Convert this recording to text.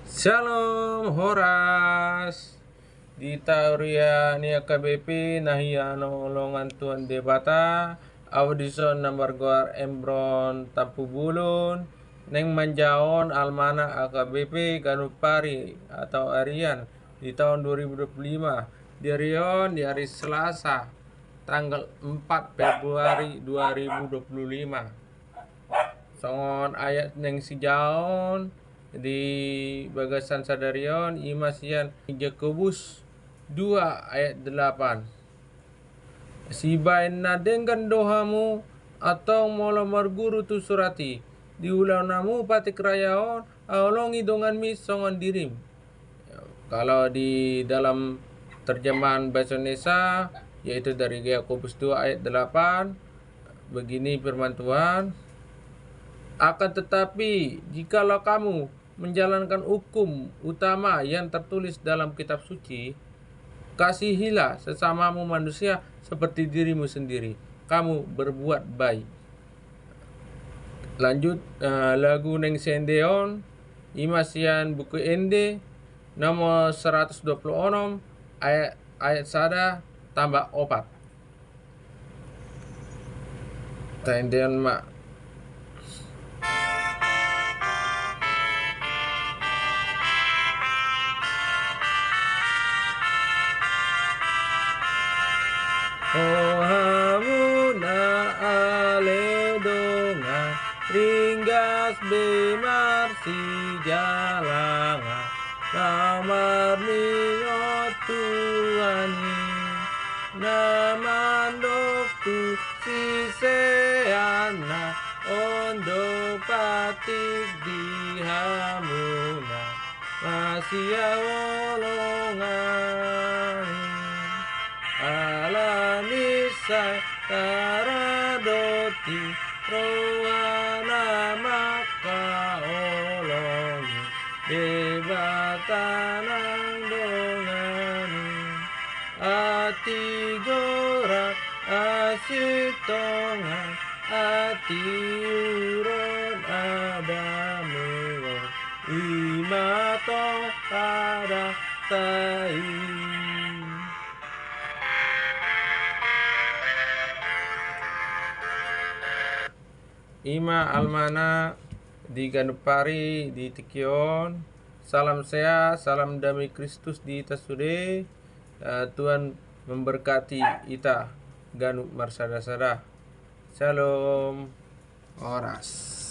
Shalom Horas di Tauria Nia KBP Nahia nolongan Tuan Debata Audison nomor Goar Embron Tampu Bulun Neng Manjaon Almana AKBP Ganupari atau Arian di tahun 2025 di Rion di hari Selasa tanggal 4 Februari 2025. Songon ayat neng sijaon di bagasan sadarion imasian Jakobus 2 ayat 8. Sibain nadengan dohamu atau molamar guru tu surati diulanamu patik rayaon aolongi dongan mis songon dirim. Kalau di dalam terjemahan bahasa Indonesia yaitu dari Yakobus 2 ayat 8 begini firman Tuhan. Akan tetapi, jikalau kamu menjalankan hukum utama yang tertulis dalam kitab suci, kasihilah sesamamu manusia seperti dirimu sendiri. Kamu berbuat baik. Lanjut lagu neng sendeon imasian buku ende nomor 126 ayat sada tambah opat. Tendeon mak oh hamuna ale donga ringgas bemar si jalanga namar niot tuani namandok tu si seana ondo patik di hamuna masih awolongan ala nisa taradoti rowana maka olongi debatanang dongani ati gorak asitongan ati uron adamewo imato pada tai. Ima almana di Ganupari di Tikion. Salam sehat, salam damai Kristus di Tasude. Tuhan memberkati ita Ganu Marsada-sada. Shalom Horas.